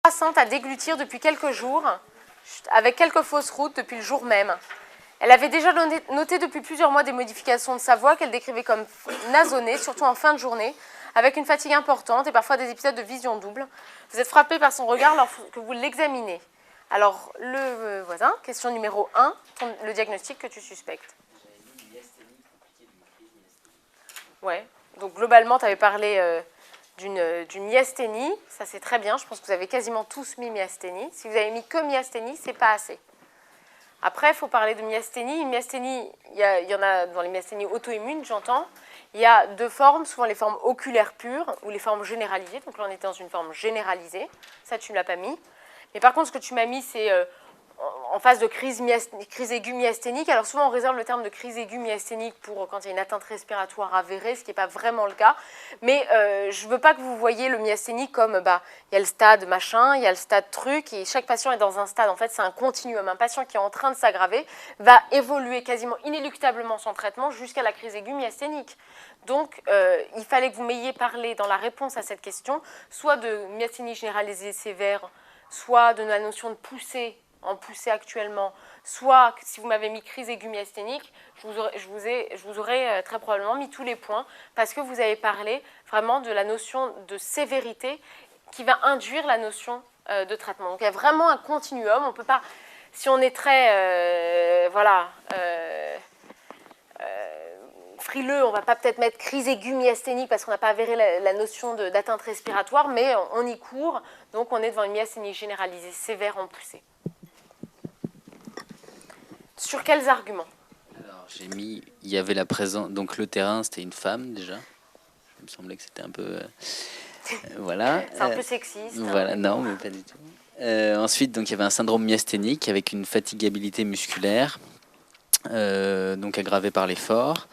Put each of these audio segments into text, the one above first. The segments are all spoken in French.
croissante à déglutir depuis quelques jours, avec quelques fausses routes depuis le jour même. Elle avait déjà noté depuis plusieurs mois des modifications de sa voix qu'elle décrivait comme nasonnée, surtout en fin de journée, avec une fatigue importante et parfois des épisodes de vision double. Vous êtes frappé par son regard lorsque vous l'examinez. Alors, le voisin, question numéro 1, le diagnostic que tu suspectes. Ouais, donc globalement, tu avais parlé d'une myasthénie, ça c'est très bien, je pense que vous avez quasiment tous mis myasthénie. Si vous avez mis que myasthénie, c'est pas assez. Après, il faut parler de myasthénie. Une myasthénie, il y en a dans les myasthénies auto-immunes, j'entends. Il y a deux formes, souvent les formes oculaires pures ou les formes généralisées. Donc là, on était dans une forme généralisée. Ça, tu ne l'as pas mis. Mais par contre, ce que tu m'as mis, c'est en phase de crise aiguë myasthénique. Alors souvent, on réserve le terme de crise aiguë myasthénique pour quand il y a une atteinte respiratoire avérée, ce qui n'est pas vraiment le cas. Mais je ne veux pas que vous voyiez le myasthénique comme, il y a le stade machin, il y a le stade truc, et chaque patient est dans un stade. En fait, c'est un continuum. Un patient qui est en train de s'aggraver va évoluer quasiment inéluctablement son traitement jusqu'à la crise aiguë myasthénique. Donc, il fallait que vous m'ayez parlé dans la réponse à cette question, soit de myasthénie généralisée sévère, soit de la notion de poussée, en poussée actuellement, soit si vous m'avez mis crise aiguë myasthénique, je vous aurais très probablement mis tous les points parce que vous avez parlé vraiment de la notion de sévérité qui va induire la notion de traitement. Donc il y a vraiment un continuum, on peut pas, si on est très, frileux, on ne va pas peut-être mettre crise aiguë myasthénique parce qu'on n'a pas avéré la notion d'atteinte respiratoire, mais on y court, donc on est devant une myasthénie généralisée sévère en poussée. Sur quels arguments? Alors, j'ai mis, il y avait la présence, donc le terrain, c'était une femme déjà. Il me semblait que c'était un peu, voilà. C'est un peu sexiste. Voilà, non, mais pas du tout. Ensuite, donc il y avait un syndrome myasthénique avec une fatigabilité musculaire, donc aggravée par l'effort.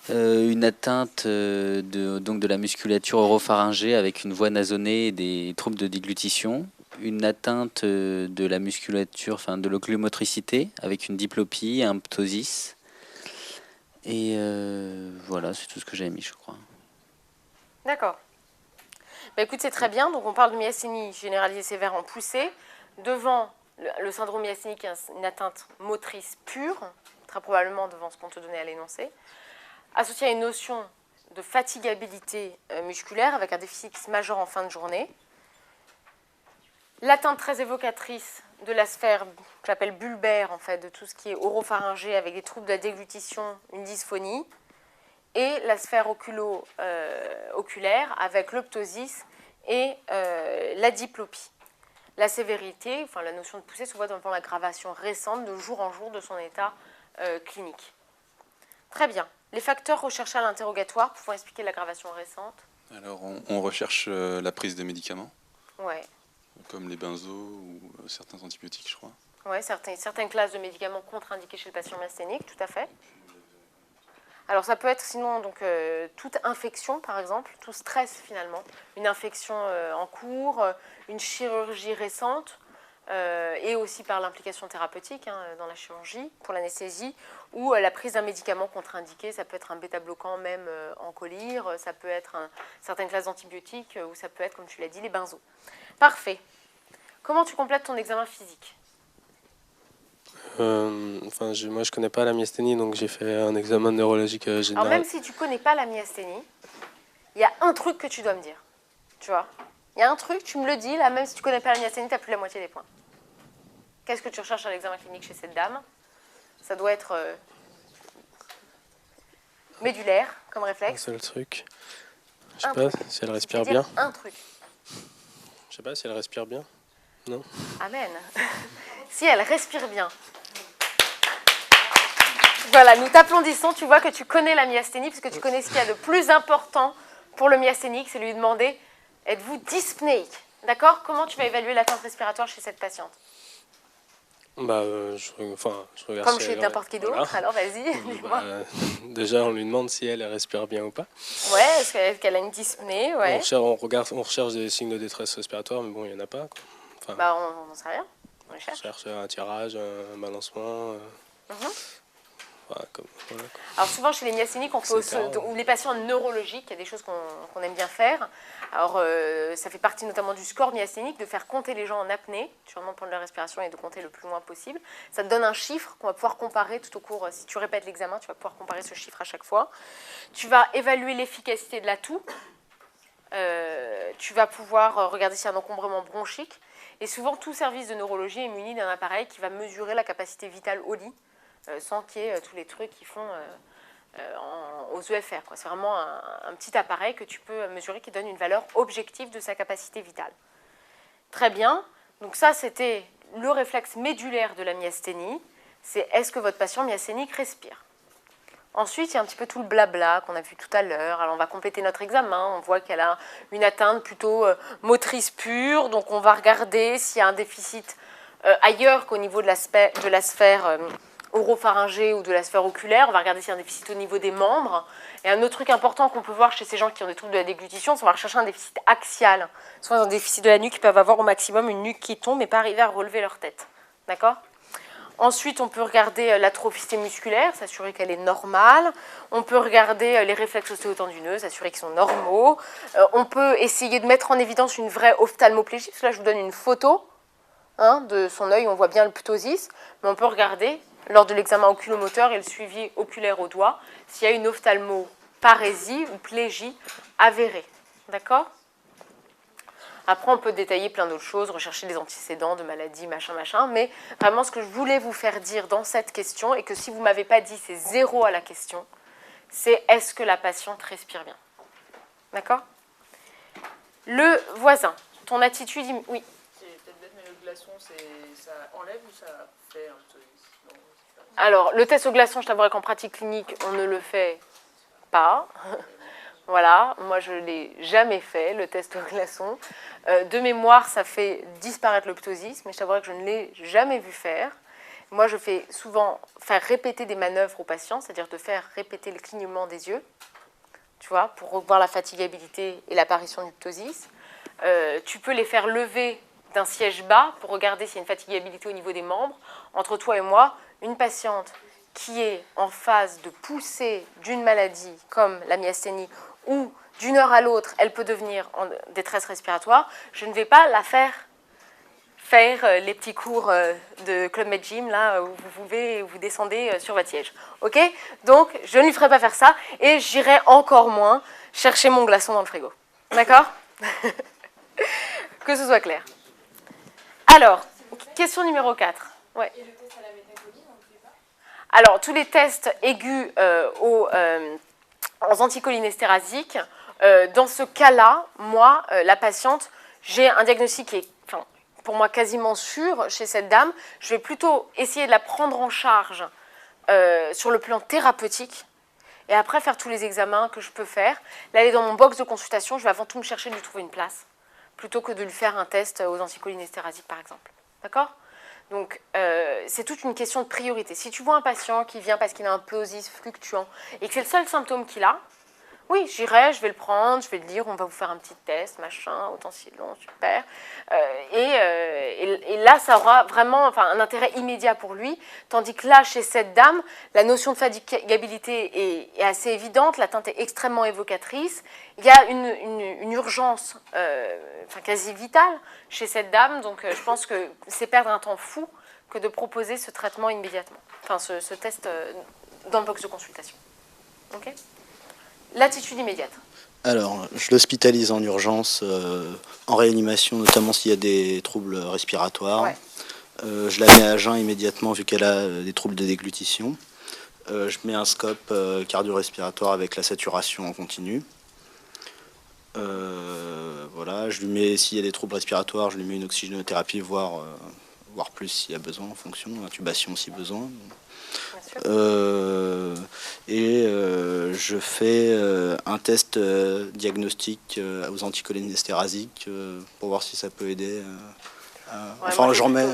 Une atteinte de la musculature oropharyngée avec une voix nasonnée et des troubles de déglutition. Une atteinte de la musculature, enfin de l'oculomotricité avec une diplopie, un ptosis. Et voilà, c'est tout ce que j'avais mis, je crois. D'accord. Écoute, c'est très bien. Donc on parle de myasthénie généralisée sévère en poussée. Devant le syndrome myasthénique, il y a une atteinte motrice pure, très probablement devant ce qu'on te donnait à l'énoncé, associée à une notion de fatigabilité musculaire avec un déficit majeur en fin de journée. L'atteinte très évocatrice de la sphère que j'appelle bulbaire, en fait, de tout ce qui est oropharyngé avec des troubles de la déglutition, une dysphonie, et la sphère oculaire avec l'optosis et la diplopie. La sévérité, enfin la notion de poussée, se voit dans l'aggravation récente de jour en jour de son état clinique. Très bien. Les facteurs recherchés à l'interrogatoire pouvant expliquer l'aggravation récente? Alors, on recherche la prise de médicaments, Ouais. comme les benzos ou certains antibiotiques, je crois. Oui, certaines classes de médicaments contre-indiquées chez le patient myasthénique, tout à fait. Alors ça peut être sinon donc, toute infection, par exemple, tout stress finalement, une infection en cours, une chirurgie récente, et aussi par l'implication thérapeutique dans la chirurgie, pour l'anesthésie, ou la prise d'un médicament contre-indiqué, ça peut être un bêta-bloquant même en collyre, ça peut être certaines classes d'antibiotiques, ou ça peut être, comme tu l'as dit, les benzos. Parfait. Comment tu complètes ton examen physique? Moi, je connais pas la myasthénie, donc j'ai fait un examen neurologique général. Alors même si tu connais pas la myasthénie, il y a un truc que tu dois me dire. Tu vois? Il y a un truc, tu me le dis, là, même si tu connais pas la myasthénie, tu n'as plus la moitié des points. Qu'est-ce que tu recherches à l'examen clinique chez cette dame? Ça doit être médulaire, comme réflexe. Un seul truc. Je sais pas si elle respire bien. Un truc. Je sais pas si elle respire bien. Non. Amen. Si elle respire bien. Voilà, nous t'applaudissons. Tu vois que tu connais la myasthénie, parce que tu connais ce qu'il y a de plus important pour le myasthénique, c'est lui demander, êtes-vous dyspnéique? D'accord? Comment tu vas évaluer l'atteinte respiratoire chez cette patiente? Je regarde. Comme chez n'importe qui d'autre, voilà. Alors vas-y, dis-moi. Déjà, on lui demande si elle respire bien ou pas. Ouais, est-ce qu'elle a une dyspnée? Ouais. On recherche des signes de détresse respiratoire, mais bon, il n'y en a pas, quoi. On n'en sait rien. On les cherche. On cherche un tirage, un balancement. Voilà, voilà. Alors souvent chez les myasthéniques, on fait aussi, ou les patients neurologiques, il y a des choses qu'on aime bien faire. Alors ça fait partie notamment du score myasthénique, de faire compter les gens en apnée, sûrement prendre leur respiration et de compter le plus loin possible. Ça te donne un chiffre qu'on va pouvoir comparer tout au cours. Si tu répètes l'examen, tu vas pouvoir comparer ce chiffre à chaque fois. Tu vas évaluer l'efficacité de l'atout. Tu vas pouvoir regarder s'il y a un encombrement bronchique. Et souvent, tout service de neurologie est muni d'un appareil qui va mesurer la capacité vitale au lit, sans qu'il y ait tous les trucs qu'ils font aux EFR. C'est vraiment un petit appareil que tu peux mesurer qui donne une valeur objective de sa capacité vitale. Très bien. Donc ça, c'était le réflexe médulaire de la myasthénie. C'est est-ce que votre patient myasthénique respire? Ensuite, il y a un petit peu tout le blabla qu'on a vu tout à l'heure. Alors, on va compléter notre examen. On voit qu'elle a une atteinte plutôt motrice pure. Donc, on va regarder s'il y a un déficit ailleurs qu'au niveau de la sphère oropharyngée ou de la sphère oculaire. On va regarder s'il y a un déficit au niveau des membres. Et un autre truc important qu'on peut voir chez ces gens qui ont des troubles de la déglutition, c'est qu'on va rechercher un déficit axial. Soit un déficit de la nuque, ils peuvent avoir au maximum une nuque qui tombe et pas arriver à relever leur tête. D'accord ? Ensuite, on peut regarder l'atrophicité musculaire, s'assurer qu'elle est normale. On peut regarder les réflexes ostéotendineux, s'assurer qu'ils sont normaux. On peut essayer de mettre en évidence une vraie ophtalmoplégie, parce que là, je vous donne une photo de son œil, on voit bien le ptosis. Mais on peut regarder, lors de l'examen oculomoteur et le suivi oculaire au doigt, s'il y a une ophtalmoparésie ou plégie avérée. D'accord ? Après, on peut détailler plein d'autres choses, rechercher des antécédents de maladies, machin. Mais vraiment, ce que je voulais vous faire dire dans cette question, et que si vous ne m'avez pas dit, c'est 0 à la question, c'est est-ce que la patiente respire bien? D'accord? Le voisin, ton attitude... Oui. C'est peut-être bête, mais le glaçon, ça enlève ou ça fait un ptosis? Alors, le test au glaçon, je t'avouerai qu'en pratique clinique, on ne le fait pas. Voilà, moi je ne l'ai jamais fait, le test au glaçon. De mémoire, ça fait disparaître le ptosis, mais je t'avouerai que je ne l'ai jamais vu faire. Moi, je fais souvent faire répéter des manœuvres aux patients, c'est-à-dire de faire répéter le clignement des yeux, tu vois, pour revoir la fatigabilité et l'apparition du ptosis. Tu peux les faire lever d'un siège bas pour regarder s'il y a une fatigabilité au niveau des membres. Entre toi et moi, une patiente qui est en phase de poussée d'une maladie comme la myasthénie, ou d'une heure à l'autre, elle peut devenir en détresse respiratoire, je ne vais pas la faire les petits cours de Club Med Gym, là, où vous descendez sur votre siège. Ok? Donc, je ne lui ferai pas faire ça, et j'irai encore moins chercher mon glaçon dans le frigo. D'accord? Que ce soit clair. Alors, question numéro 4. Ouais. Et le test à la métabolie, on ne le fait pas? Alors, tous les tests aigus aux anticholinesterasiques, dans ce cas-là, moi, la patiente, j'ai un diagnostic qui est, pour moi, quasiment sûr chez cette dame. Je vais plutôt essayer de la prendre en charge sur le plan thérapeutique et après faire tous les examens que je peux faire. Là, elle est dans mon box de consultation, je vais avant tout me chercher de lui trouver une place, plutôt que de lui faire un test aux anticholinesterasiques, par exemple. D'accord ? Donc, c'est toute une question de priorité. Si tu vois un patient qui vient parce qu'il a un ptosis fluctuant et que c'est le seul symptôme qu'il a, oui, j'irai, je vais le prendre, je vais le dire, on va vous faire un petit test, machin, autensilon, super. Et là, ça aura vraiment un intérêt immédiat pour lui. Tandis que là, chez cette dame, la notion de fatigabilité est assez évidente, l'atteinte est extrêmement évocatrice. Il y a une urgence quasi vitale chez cette dame, donc je pense que c'est perdre un temps fou que de proposer ce traitement immédiatement, ce test dans le box de consultation. Ok ? L'attitude immédiate. Alors, je l'hospitalise en urgence, en réanimation, notamment s'il y a des troubles respiratoires. Ouais. Je la mets à jeun immédiatement vu qu'elle a des troubles de déglutition. Je mets un scope cardio-respiratoire avec la saturation en continu. Voilà, je lui mets, s'il y a des troubles respiratoires, je lui mets une oxygénothérapie, voire plus s'il y a besoin, en fonction, intubation si besoin. Je fais un test diagnostic aux anticholinesterasiques pour voir si ça peut aider. Je remets.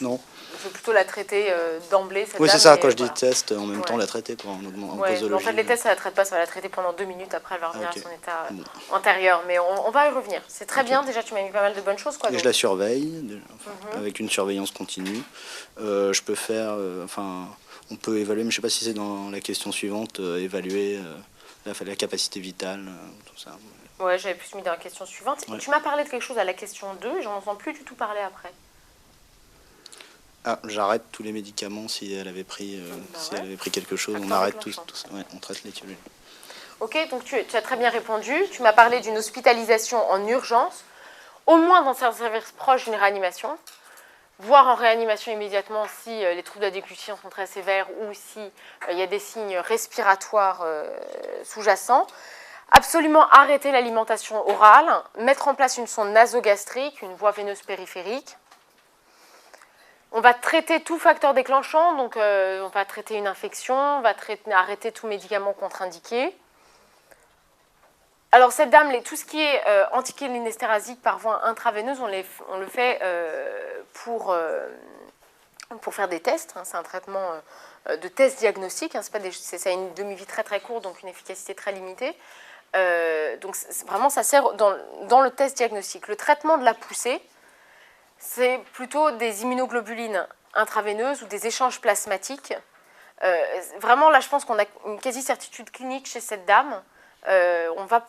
Non. Je vais plutôt la traiter d'emblée. Oui, c'est ça, quand je dis test, en même temps la traiter en posologie. En fait, les tests, ça ne la traite pas, ça va la traiter pendant 2 minutes, après elle va revenir à son état antérieur. Mais on va y revenir. C'est très bien, déjà tu m'as mis pas mal de bonnes choses. Et je la surveille, avec une surveillance continue. Je peux faire, on peut évaluer, mais je ne sais pas si c'est dans la question suivante, évaluer la capacité vitale, tout ça. Ouais, j'avais plus mis dans la question suivante. Ouais. Tu m'as parlé de quelque chose à la question 2 et j'en entends plus du tout parler après. Ah, j'arrête tous les médicaments si elle avait pris, si elle avait pris quelque chose, on arrête tout ça. Ouais, on traite l'éthiologie. Ok, donc tu as très bien répondu. Tu m'as parlé d'une hospitalisation en urgence, au moins dans un service proche d'une réanimation, voire en réanimation immédiatement si les troubles de la déglutition sont très sévères ou si il y a des signes respiratoires sous-jacents. Absolument arrêter l'alimentation orale, mettre en place une sonde nasogastrique, une voie veineuse périphérique. On va traiter tout facteur déclenchant, donc on va traiter une infection, on va arrêter tout médicament contre-indiqué. Alors cette dame, tout ce qui est anticholinestérasique par voie intraveineuse, on le fait pour faire des tests. Hein, c'est un traitement de test diagnostique. Hein, ça a une demi-vie très très courte, donc une efficacité très limitée. Donc vraiment, ça sert dans le test diagnostique. Le traitement de la poussée, c'est plutôt des immunoglobulines intraveineuses ou des échanges plasmatiques. Vraiment, là, je pense qu'on a une quasi-certitude clinique chez cette dame. On va,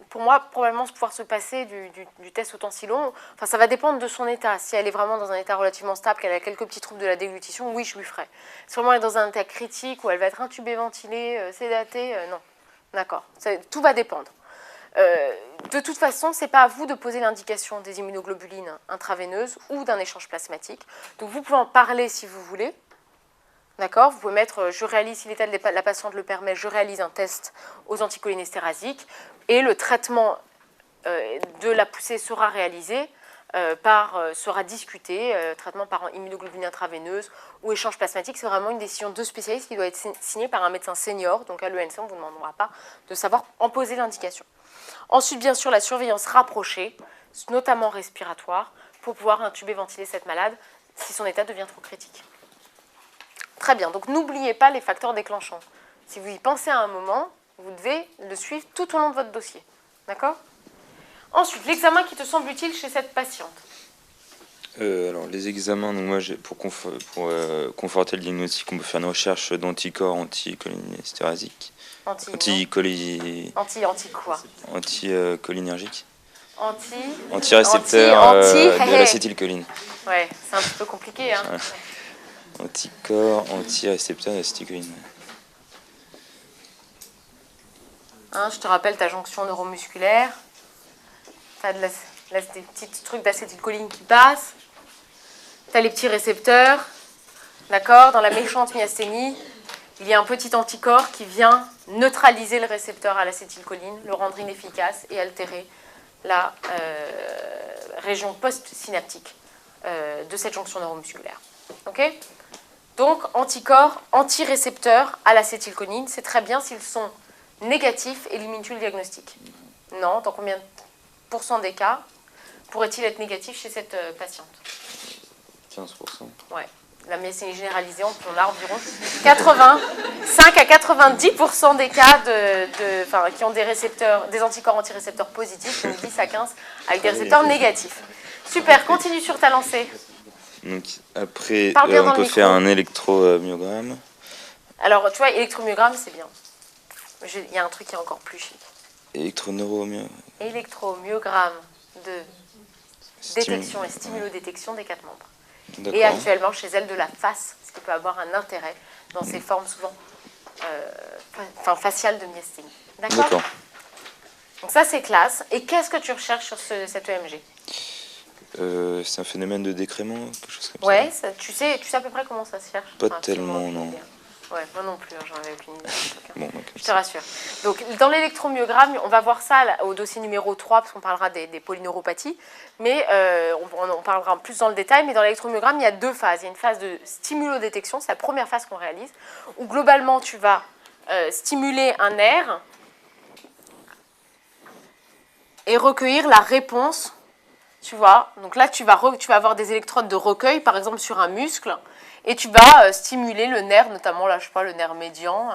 pour moi, probablement pouvoir se passer du test au tensilon. Enfin, ça va dépendre de son état. Si elle est vraiment dans un état relativement stable, qu'elle a quelques petits troubles de la déglutition, oui, je lui ferai. Si vraiment elle est dans un état critique où elle va être intubée, ventilée, sédatée, non. D'accord. Tout va dépendre. De toute façon, ce n'est pas à vous de poser l'indication des immunoglobulines intraveineuses ou d'un échange plasmatique. Donc, vous pouvez en parler si vous voulez. D'accord ? Vous pouvez mettre, je réalise, si l'état de la patiente le permet, je réalise un test aux anticholinestérasiques et le traitement de la poussée sera réalisé, sera discuté, traitement par immunoglobuline intraveineuse ou échange plasmatique. C'est vraiment une décision de spécialiste qui doit être signée par un médecin senior. Donc, à l'ENC, on ne vous demandera pas de savoir en poser l'indication. Ensuite, bien sûr, la surveillance rapprochée, notamment respiratoire, pour pouvoir intuber, ventiler cette malade si son état devient trop critique. Très bien, donc n'oubliez pas les facteurs déclenchants. Si vous y pensez à un moment, vous devez le suivre tout au long de votre dossier. D'accord ? Ensuite, l'examen qui te semble utile chez cette patiente. Alors, les examens, donc moi, pour conforter le diagnostic, on peut faire une recherche d'anticorps anticholinestérasiques. Anticholinergiques. Antirécepteurs de l'acétylcholine. Ouais, c'est un petit peu compliqué. Hein. Anticorps, antirécepteurs d'acétylcholine. Hein, je te rappelle ta jonction neuromusculaire. Tu as des petits trucs d'acétylcholine qui passent. Tu as les petits récepteurs. D'accord ? Dans la méchante myasthénie, il y a un petit anticorps qui vient neutraliser le récepteur à l'acétylcholine, le rendre inefficace et altérer la région post-synaptique de cette jonction neuromusculaire. Ok ? Donc, anticorps, antirécepteurs à l'acétylcholine, c'est très bien s'ils sont négatifs, élimine-tu le diagnostic. Non, dans combien de pourcents des cas pourrait-il être négatif chez cette patiente ? 15%. Ouais. La myasthénie généralisée, on a environ 85 à 90% des cas qui ont des anticorps antirécepteurs positifs, donc 10 à 15 avec des récepteurs négatifs. Super, continue sur ta lancée. Donc après, on peut faire un électromyogramme. Alors, tu vois, électromyogramme, c'est bien. Il y a un truc qui est encore plus chic. Électromyogramme de détection et stimulodétection des 4 membres. Et actuellement chez elle de la face, ce qui peut avoir un intérêt dans ces formes souvent faciales de myasthénie. D'accord. Donc ça, c'est classe. Et qu'est-ce que tu recherches sur cet EMG ? C'est un phénomène de décrément, quelque chose comme ça. Ouais, tu sais à peu près comment ça se cherche ? Pas tellement, non. Ouais, moi non plus, j'en avais aucune idée. Bon, je te rassure. Donc, dans l'électromyogramme, on va voir ça au dossier numéro 3, parce qu'on parlera des polyneuropathies, mais on parlera plus dans le détail. Mais dans l'électromyogramme, il y a 2 phases. Il y a une phase de stimulodétection, c'est la première phase qu'on réalise, où globalement, tu vas stimuler un nerf et recueillir la réponse. Tu vois, donc là, tu vas avoir des électrodes de recueil, par exemple sur un muscle, et tu vas stimuler le nerf, notamment, là, je sais pas, le nerf médian,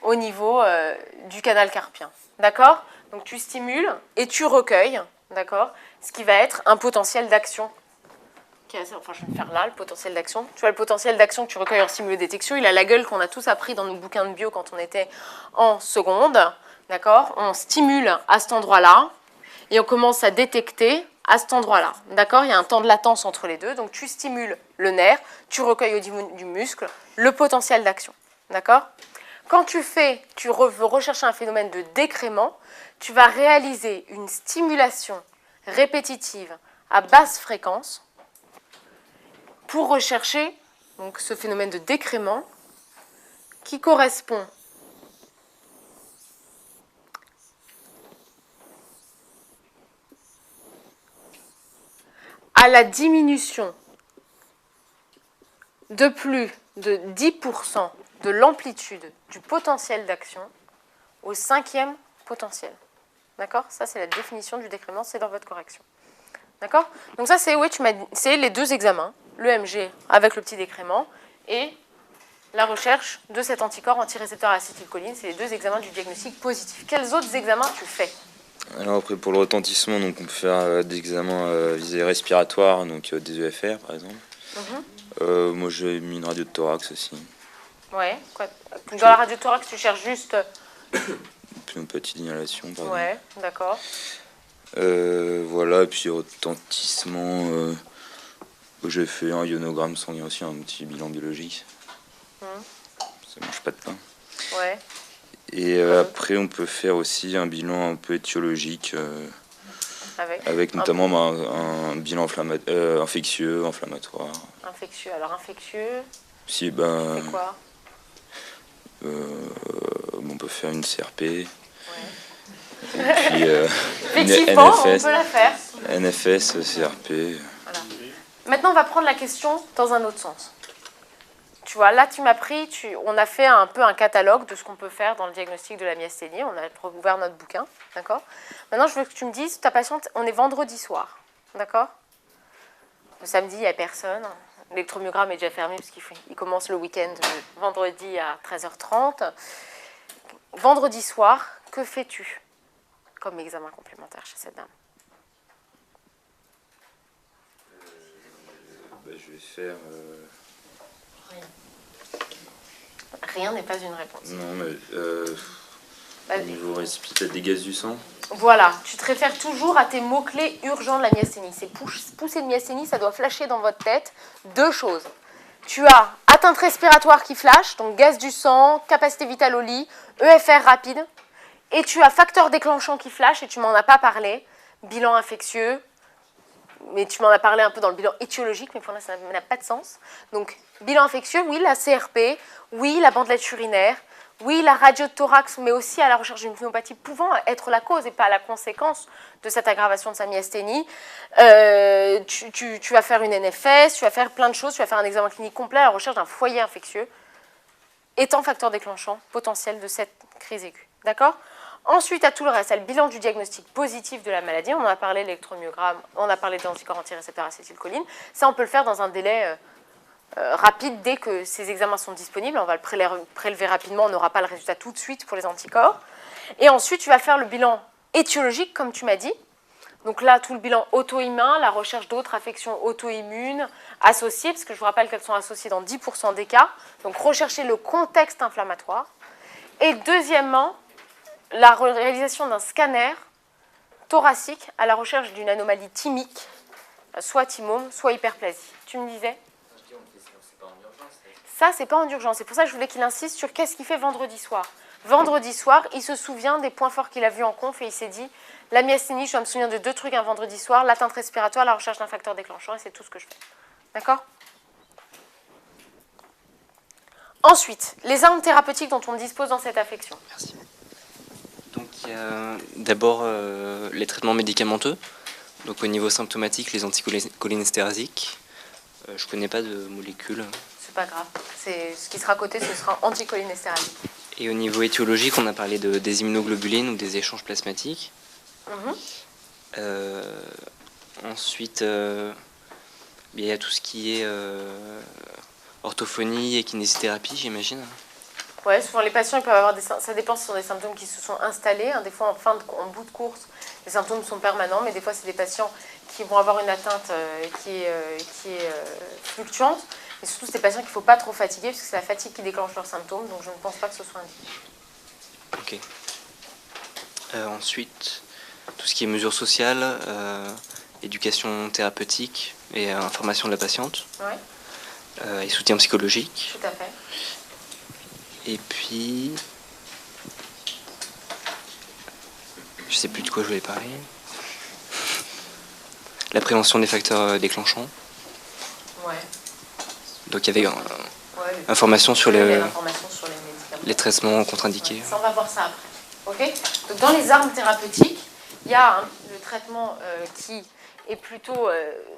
au niveau du canal carpien. D'accord ? Donc, tu stimules et tu recueilles, d'accord ? Ce qui va être un potentiel d'action qui est assez... Enfin, je vais le faire là, le potentiel d'action. Tu vois, le potentiel d'action que tu recueilles en simulodétection, il a la gueule qu'on a tous appris dans nos bouquins de bio quand on était en seconde. D'accord? On stimule à cet endroit-là et on commence à détecter à cet endroit-là. D'accord? Il y a un temps de latence entre les deux. Donc, tu stimules le nerf, tu recueilles au niveau du muscle le potentiel d'action. D'accord? Quand tu veux rechercher un phénomène de décrément, tu vas réaliser une stimulation répétitive à basse fréquence pour rechercher donc, ce phénomène de décrément qui correspond à la diminution de plus de 10% de l'amplitude du potentiel d'action au 5e potentiel. D'accord? Ça, c'est la définition du décrément, c'est dans votre correction. D'accord? Donc ça, c'est les 2 examens, l'EMG avec le petit décrément et la recherche de cet anticorps antirécepteur à l'acétylcholine. C'est les 2 examens du diagnostic positif. Quels autres examens tu fais? Alors après, pour le retentissement, donc on peut faire des examens visés respiratoires, donc des EFR par exemple. Moi, j'ai mis une radio de thorax aussi. Ouais. Quoi? Dans la radio de thorax, tu cherches juste... Pneumopathie d'inhalation, par exemple. Ouais, d'accord. Voilà, et puis retentissement, j'ai fait un ionogramme sanguin aussi, un petit bilan biologique. Ça mange pas de pain. Ouais. Et après, on peut faire aussi un bilan un peu étiologique, avec notamment un bilan infectieux, inflammatoire. Infectieux, alors infectieux, Si, c'est quoi? On peut faire une CRP. Ouais. Et puis Effectivement, NFS, on peut la faire. NFS, CRP. Voilà. Maintenant, on va prendre la question dans un autre sens. Tu vois, là, tu m'as pris, on a fait un peu un catalogue de ce qu'on peut faire dans le diagnostic de la myasthénie. On a ouvert notre bouquin, d'accord? Maintenant, je veux que tu me dises, ta patiente, on est vendredi soir, d'accord? Le samedi, il n'y a personne. L'électromyogramme est déjà fermé parce qu'il commence le week-end vendredi à 13h30. Vendredi soir, que fais-tu comme examen complémentaire chez cette dame? Je vais faire... Rien n'est pas une réponse. Non, mais au niveau respiratoire, des gaz du sang. Voilà, tu te réfères toujours à tes mots-clés urgents de la myasthénie. C'est poussée de myasthénie, ça doit flasher dans votre tête 2 choses. Tu as atteinte respiratoire qui flash, donc gaz du sang, capacité vitale au lit, EFR rapide. Et tu as facteur déclenchant qui flash, et tu m'en as pas parlé, bilan infectieux, mais tu m'en as parlé un peu dans le bilan étiologique, mais pour l'instant, ça n'a pas de sens. Donc, bilan infectieux, oui, la CRP, oui, la bandelette urinaire, oui, la radio de thorax, mais aussi à la recherche d'une pneumopathie pouvant être la cause et pas la conséquence de cette aggravation de sa myasthénie. Tu vas faire une NFS, tu vas faire plein de choses, tu vas faire un examen clinique complet à la recherche d'un foyer infectieux étant facteur déclenchant potentiel de cette crise aiguë. D'accord ? Ensuite, à tout le reste, à le bilan du diagnostic positif de la maladie. On en a parlé de l'électromyogramme, on a parlé des anticorps antirécepteurs acétylcholine. Ça, on peut le faire dans un délai rapide dès que ces examens sont disponibles. On va le prélever rapidement, on n'aura pas le résultat tout de suite pour les anticorps. Et ensuite, tu vas faire le bilan étiologique, comme tu m'as dit. Donc là, tout le bilan auto-immun, la recherche d'autres affections auto-immunes associées, parce que je vous rappelle qu'elles sont associées dans 10% des cas. Donc, rechercher le contexte inflammatoire. Et deuxièmement, la réalisation d'un scanner thoracique à la recherche d'une anomalie thymique, soit thymome, soit hyperplasie. Tu me disais ? Ça, c'est pas en urgence. C'est pour ça que je voulais qu'il insiste sur qu'est-ce qu'il fait vendredi soir. Vendredi soir, il se souvient des points forts qu'il a vus en conf et il s'est dit la myasthénie, je dois me souvenir de 2 trucs un vendredi soir, l'atteinte respiratoire, la recherche d'un facteur déclenchant, et c'est tout ce que je fais. D'accord ? Ensuite, les armes thérapeutiques dont on dispose dans cette affection. Merci. Donc il y a d'abord les traitements médicamenteux. Donc au niveau symptomatique, les anticholinésterasiques. Je ne connais pas de molécules. C'est pas grave. Ce qui sera coté, ce sera anticholinésterasique. Et au niveau étiologique, on a parlé des immunoglobulines ou des échanges plasmatiques. Ensuite, il y a tout ce qui est orthophonie et kinésithérapie, j'imagine. Ouais, souvent les patients ils peuvent avoir ça dépend si ce sont des symptômes qui se sont installés. Des fois en bout de course, les symptômes sont permanents, mais des fois c'est des patients qui vont avoir une atteinte qui est fluctuante. Et surtout, c'est des patients qu'il ne faut pas trop fatiguer, parce que c'est la fatigue qui déclenche leurs symptômes, donc je ne pense pas que ce soit indiqué. Ok. Ensuite, tout ce qui est mesures sociales, éducation thérapeutique et information de la patiente. Ouais. Et soutien psychologique. Tout à fait. Et puis... Je sais plus de quoi je voulais parler. La prévention des facteurs déclenchants. Ouais. Donc il y avait information sur les traitements contre-indiqués. Ouais, ça, on va voir ça après. Okay, donc dans les armes thérapeutiques, il y a le traitement qui est plutôt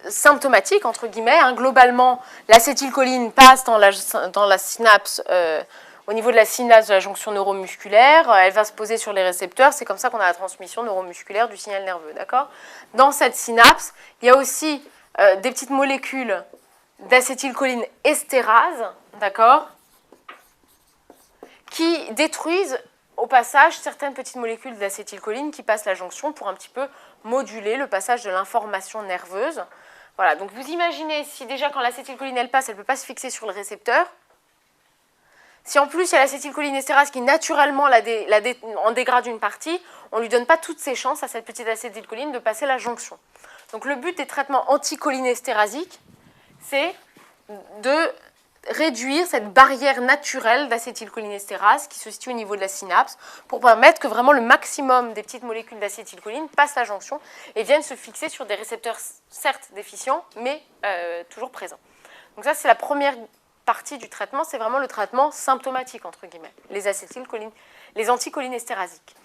symptomatique, entre guillemets. Globalement, l'acétylcholine passe dans la synapse, au niveau de la synapse de la jonction neuromusculaire. Elle va se poser sur les récepteurs. C'est comme ça qu'on a la transmission neuromusculaire du signal nerveux. D'accord ? Dans cette synapse, il y a aussi des petites molécules d'acétylcholine estérase, d'accord, qui détruisent au passage certaines petites molécules d'acétylcholine qui passent la jonction pour un petit peu moduler le passage de l'information nerveuse. Voilà, donc vous imaginez si déjà quand l'acétylcholine elle passe, elle ne peut pas se fixer sur le récepteur. Si en plus il y a l'acétylcholine estérase qui naturellement en dégrade une partie, on ne lui donne pas toutes ses chances à cette petite acétylcholine de passer la jonction. Donc le but des traitements anticholinestérasiques, c'est de réduire cette barrière naturelle d'acétylcholinestérase qui se situe au niveau de la synapse pour permettre que vraiment le maximum des petites molécules d'acétylcholine passent la jonction et viennent se fixer sur des récepteurs certes déficients, mais toujours présents. Donc ça, c'est la première partie du traitement, c'est vraiment le traitement symptomatique, entre guillemets, les anticholinestérasiques.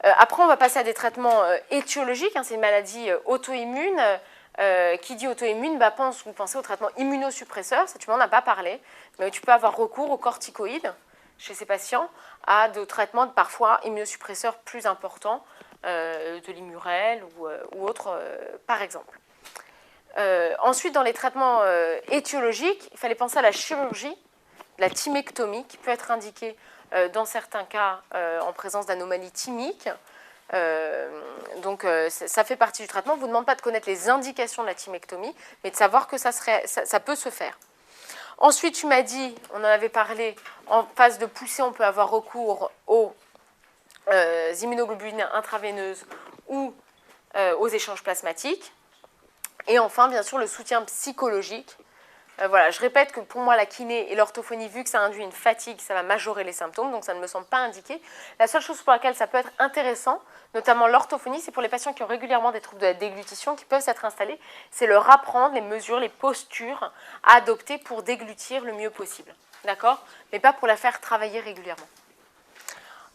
Après, on va passer à des traitements étiologiques, c'est une maladie auto-immune. Qui dit auto-immune, vous pensez au traitement immunosuppresseur, ça tu m'en as pas parlé, mais tu peux avoir recours aux corticoïdes chez ces patients, à des traitements parfois immunosuppresseurs plus importants, de l'Immurel ou autres, par exemple. Ensuite, dans les traitements étiologiques, il fallait penser à la chirurgie, la thymectomie, qui peut être indiquée dans certains cas en présence d'anomalies thymiques. Donc ça fait partie du traitement. On ne vous demande pas de connaître les indications de la thymectomie, mais de savoir que ça peut se faire. Ensuite, tu m'as dit, on en avait parlé, en phase de poussée, on peut avoir recours aux immunoglobulines intraveineuses ou aux échanges plasmatiques. Et enfin, bien sûr, le soutien psychologique. Voilà, je répète que pour moi, la kiné et l'orthophonie, vu que ça induit une fatigue, ça va majorer les symptômes, donc ça ne me semble pas indiqué. La seule chose pour laquelle ça peut être intéressant, notamment l'orthophonie, c'est pour les patients qui ont régulièrement des troubles de la déglutition qui peuvent s'être installés, c'est leur apprendre les mesures, les postures à adopter pour déglutir le mieux possible. D'accord ? Mais pas pour la faire travailler régulièrement.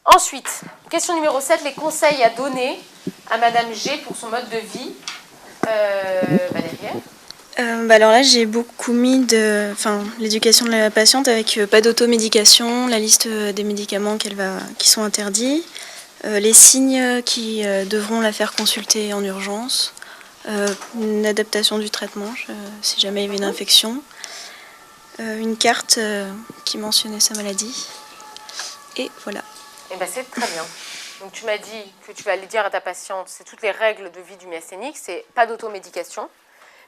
Ensuite, question numéro 7, les conseils à donner à Madame G pour son mode de vie. Valérie ? Alors là, j'ai beaucoup mis l'éducation de la patiente avec pas d'automédication, la liste des médicaments qui sont interdits, les signes qui devront la faire consulter en urgence, une adaptation du traitement si jamais il y avait une infection, une carte qui mentionnait sa maladie, et voilà. Eh bien, c'est très bien. Donc tu m'as dit que tu vas aller dire à ta patiente, c'est toutes les règles de vie du myasthénique, c'est pas d'automédication.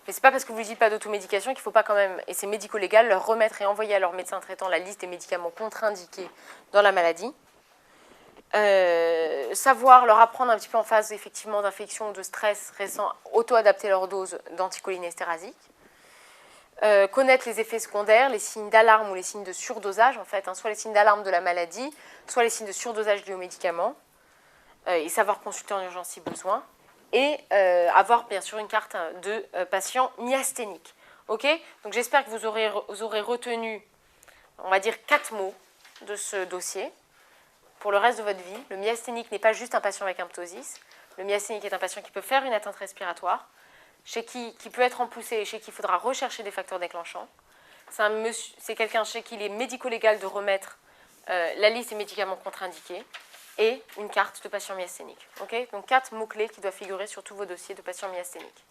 Mais ce n'est pas parce que vous ne dites pas d'automédication qu'il ne faut pas quand même, et c'est médico-légal, leur remettre et envoyer à leur médecin traitant la liste des médicaments contre-indiqués dans la maladie. Savoir leur apprendre un petit peu en phase effectivement d'infection ou de stress récent, auto-adapter leur dose d'anticholinestérasique. Connaître les effets secondaires, les signes d'alarme ou les signes de surdosage, en fait, soit les signes d'alarme de la maladie, soit les signes de surdosage liés aux médicaments, et savoir consulter en urgence si besoin. Et avoir bien sûr une carte de patient myasthénique. Ok ? Donc j'espère que vous aurez retenu, on va dire, 4 mots de ce dossier pour le reste de votre vie. Le myasthénique n'est pas juste un patient avec un ptosis. Le myasthénique est un patient qui peut faire une atteinte respiratoire, qui peut être en poussée et chez qui il faudra rechercher des facteurs déclenchants. C'est quelqu'un chez qui il est médico-légal de remettre la liste des médicaments contre-indiqués et une carte de patient myasthénique. Okay ? Donc 4 mots-clés qui doivent figurer sur tous vos dossiers de patients myasthéniques.